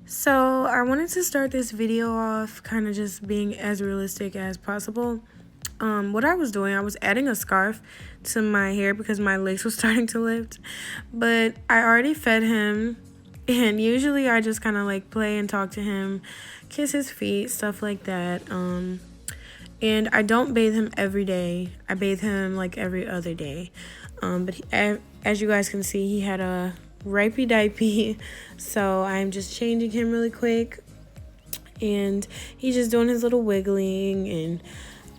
So I wanted to start this video off kind of just being as realistic as possible. What I was doing, I was adding a scarf to my hair because my lace was starting to lift. But I already fed him, and usually I just kind of like play and talk to him, kiss his feet, stuff like that. And I don't bathe him every day. I bathe him like every other day. As you guys can see, he had a ripey diaper, so I'm just changing him really quick, and he's just doing his little wiggling. And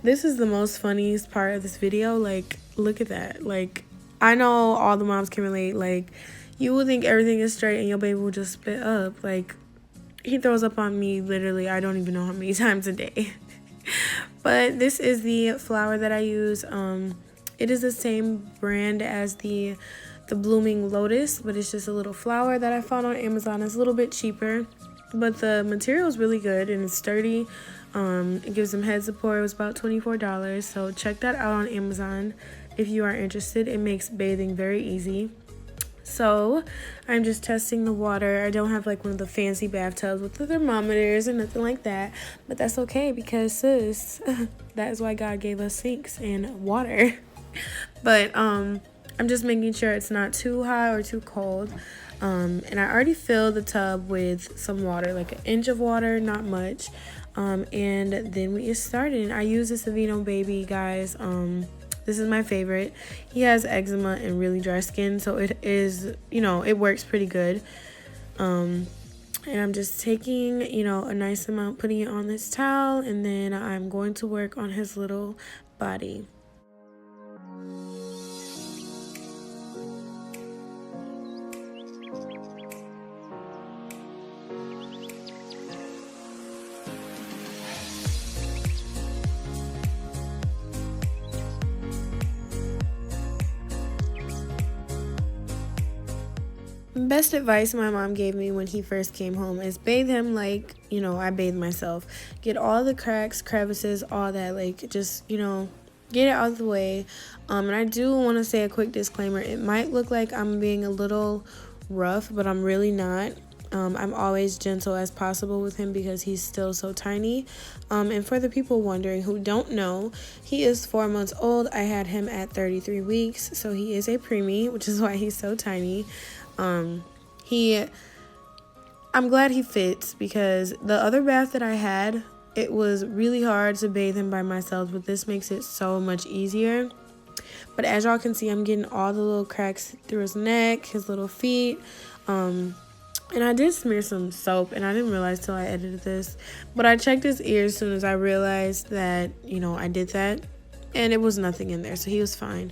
this is the most funniest part of this video. Like, look at that. Like, I know all the moms can relate. Like, you will think everything is straight and your baby will just spit up. Like, he throws up on me literally, I don't even know how many times a day. But this is the flower that I use. It is the same brand as the blooming lotus, but it's just a little flower that I found on Amazon. It's a little bit cheaper, but the material is really good and it's sturdy. It gives them head support. It was about $24, so check that out on Amazon if you are interested. It makes bathing very easy. So I'm just testing the water. I don't have like one of the fancy bathtubs with the thermometers or nothing like that, but that's okay because sis, that is why God gave us sinks and water. But I'm just making sure it's not too hot or too cold. And I already filled the tub with some water, like 1 inch of water, not much. And then we get started. I use this Aveeno Baby, guys. This is my favorite. He has eczema and really dry skin, so it is, it works pretty good. And I'm just taking, a nice amount, putting it on this towel, and then I'm going to work on his little body. Best advice my mom gave me when he first came home is bathe him like, I bathe myself. Get all the cracks, crevices, all that, like, just, get it out of the way. And I do want to say a quick disclaimer. It might look like I'm being a little rough, but I'm really not. I'm always gentle as possible with him because he's still so tiny. And for the people wondering who don't know, he is 4 months old. I had him at 33 weeks, so he is a preemie, which is why he's so tiny. I'm glad he fits because the other bath that I had, it was really hard to bathe him by myself, but this makes it so much easier. But as y'all can see, I'm getting all the little cracks through his neck, his little feet. And I did smear some soap, and I didn't realize till I edited this, but I checked his ears as soon as I realized that, I did that, and it was nothing in there, so he was fine.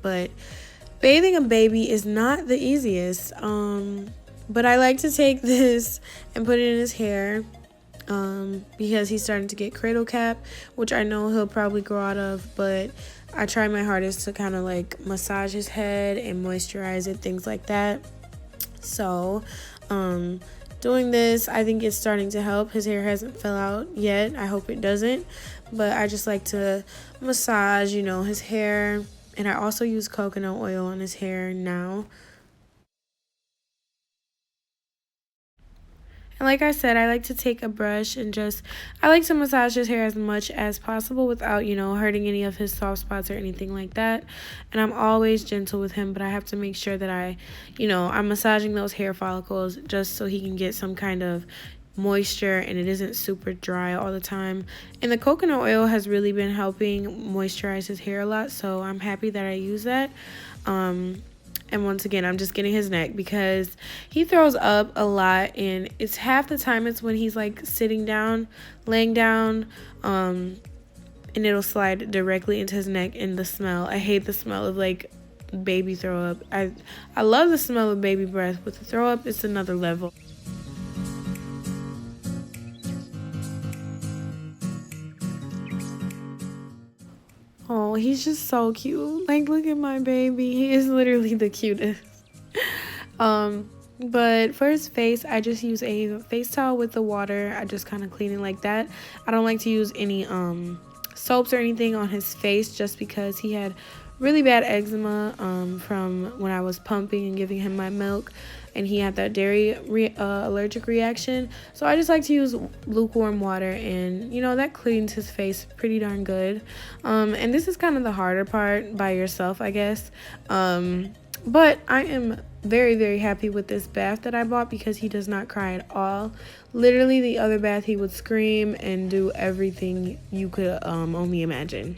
But bathing a baby is not the easiest. But I like to take this and put it in his hair, because he's starting to get cradle cap, which I know he'll probably grow out of, but I try my hardest to kind of like massage his head and moisturize it, things like that. So, doing this, I think it's starting to help. His hair hasn't fell out yet. I hope it doesn't. But I just like to massage, his hair. And I also use coconut oil on his hair now. And like I said, I like to take a brush and I like to massage his hair as much as possible without, hurting any of his soft spots or anything like that. And I'm always gentle with him, but I have to make sure that I'm massaging those hair follicles just so he can get some kind of moisture and it isn't super dry all the time. And the coconut oil has really been helping moisturize his hair a lot, so I'm happy that I use that. And once again, I'm just getting his neck because he throws up a lot, and it's half the time it's when he's like sitting down, laying down, and it'll slide directly into his neck. And the smell, I hate the smell of like baby throw up. I love the smell of baby breath, but the throw up is another level. Oh, he's just so cute. Like, look at my baby. He is literally the cutest. But for his face, I just use a face towel with the water. I just kind of clean it like that. I don't like to use any soaps or anything on his face just because he had really bad eczema from when I was pumping and giving him my milk. and he had that dairy allergic reaction. So I just like to use lukewarm water, and you know, that cleans his face pretty darn good. And this is kind of the harder part by yourself, I guess. But I am very, very happy with this bath that I bought because he does not cry at all. Literally, the other bath he would scream and do everything you could only imagine.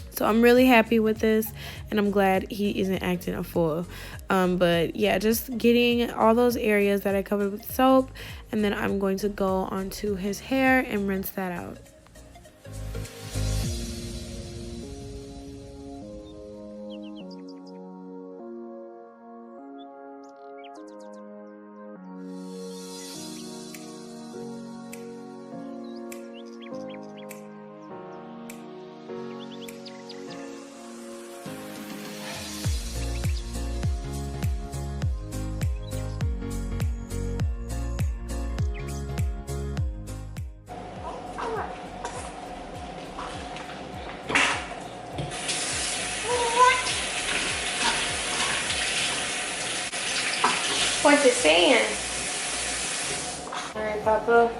So I'm really happy with this, and I'm glad he isn't acting a fool. But yeah, just getting all those areas that I covered with soap, and then I'm going to go onto his hair and rinse that out. What's it saying? All right, Papa.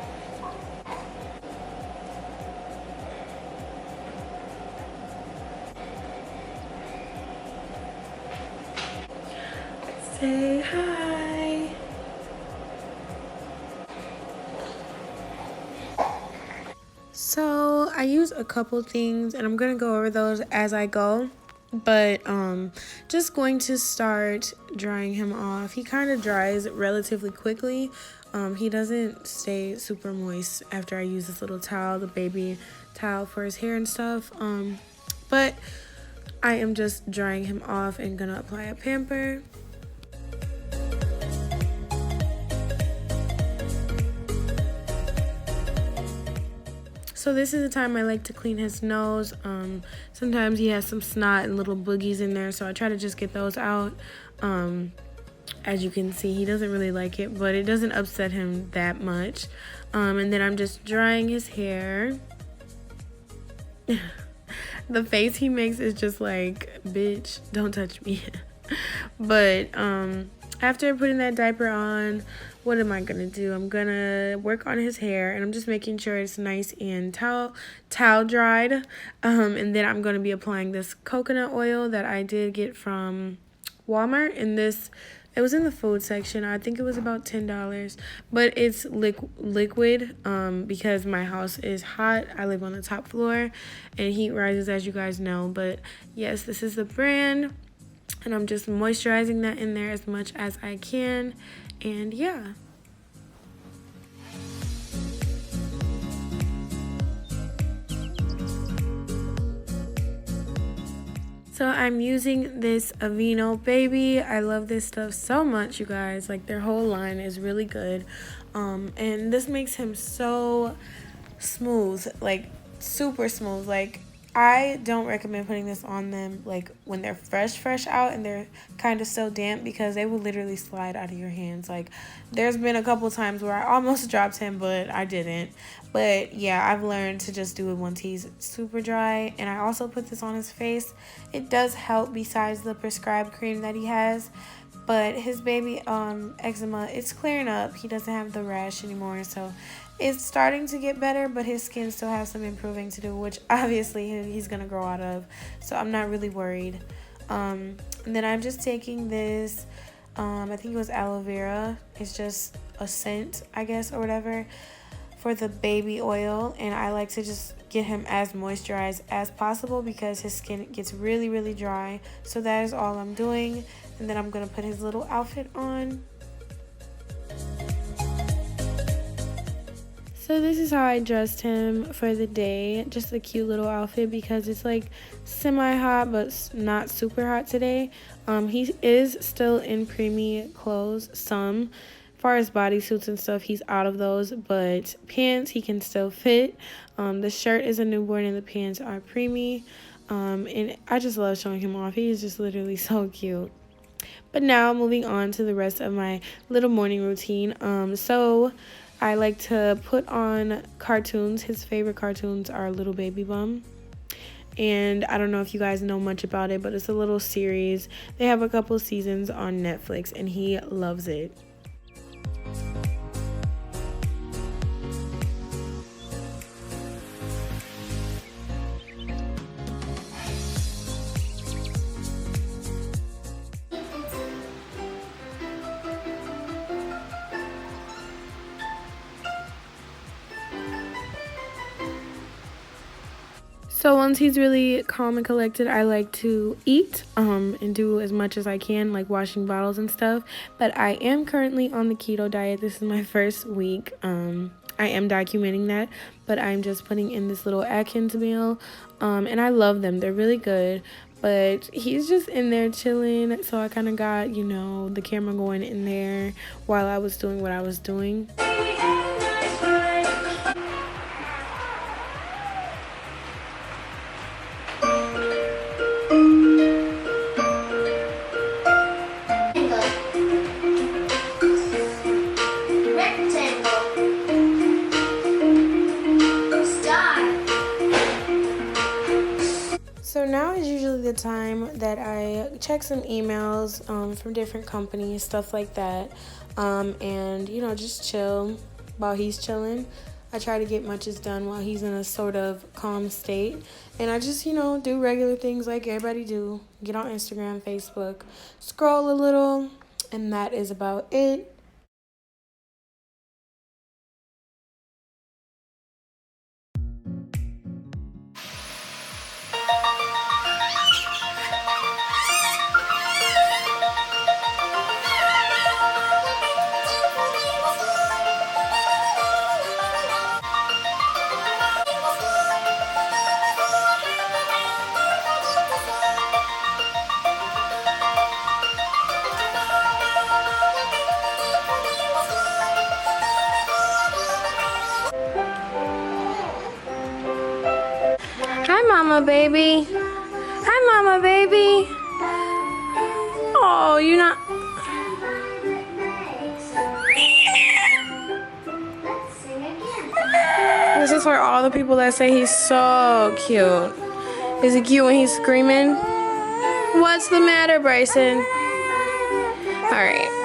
Say hi. So I use a couple things, and I'm gonna go over those as I go. But just going to start drying him off. He kind of dries relatively quickly. He doesn't stay super moist after I use this little towel, the baby towel for his hair and stuff. But I am just drying him off and gonna apply a pamper. So this is the time I like to clean his nose. Sometimes he has some snot and little boogies in there, so I try to just get those out. As you can see, he doesn't really like it, but it doesn't upset him that much. And then I'm just drying his hair. The face he makes is just like, bitch, don't touch me. But after putting that diaper on, what am I gonna do? I'm gonna work on his hair, and I'm just making sure it's nice and towel dried. And then I'm gonna be applying this coconut oil that I did get from Walmart. It was in the food section. I think it was about $10, but it's liquid because my house is hot. I live on the top floor, and heat rises, as you guys know. But yes, this is the brand. And I'm just moisturizing that in there as much as I can. And yeah. So I'm using this Aveeno Baby. I love this stuff so much, you guys. Like, their whole line is really good. And this makes him so smooth. Like, super smooth. Like, I don't recommend putting this on them like when they're fresh out and they're kind of still damp, because they will literally slide out of your hands. Like, there's been a couple times where I almost dropped him, but I didn't. But yeah, I've learned to just do it once he's super dry. And I also put this on his face. It does help besides the prescribed cream that he has. But his baby eczema, it's clearing up. He doesn't have the rash anymore, so it's starting to get better, but his skin still has some improving to do, which obviously he's gonna grow out of, so I'm not really worried. And then I'm just taking this, I think it was aloe vera. It's just a scent, I guess, or whatever, for the baby oil. And I like to just get him as moisturized as possible because his skin gets really, really dry. So that is all I'm doing. And then I'm gonna put his little outfit on. So this is how I dressed him for the day. Just a cute little outfit because it's like semi-hot but not super hot today. He is still in preemie clothes, some. As far as bodysuits and stuff, he's out of those, but pants he can still fit. The shirt is a newborn and the pants are preemie. And I just love showing him off. He is just literally so cute. But now moving on to the rest of my little morning routine. So I like to put on cartoons. His favorite cartoons are Little Baby Bum. And I don't know if you guys know much about it, but it's a little series. They have a couple seasons on Netflix, and he loves it. So once he's really calm and collected, I like to eat and do as much as I can, like washing bottles and stuff. But I am currently on the keto diet. This is my first week. I am documenting that, but I'm just putting in this little Atkins meal. And I love them. They're really good. But he's just in there chilling. So I kind of got, you know, the camera going in there while I was doing what I was doing. So now is usually the time that I check some emails from different companies, stuff like that, and, you know, just chill while he's chilling. I try to get much is done while he's in a sort of calm state, and I just, you know, do regular things like everybody do. Get on Instagram, Facebook, scroll a little, and that is about it. Hi, Mama Baby. Hi, Mama Baby. Oh, you're not. This is for all the people that say he's so cute. Is he cute when he's screaming? What's the matter, Bryson? All right.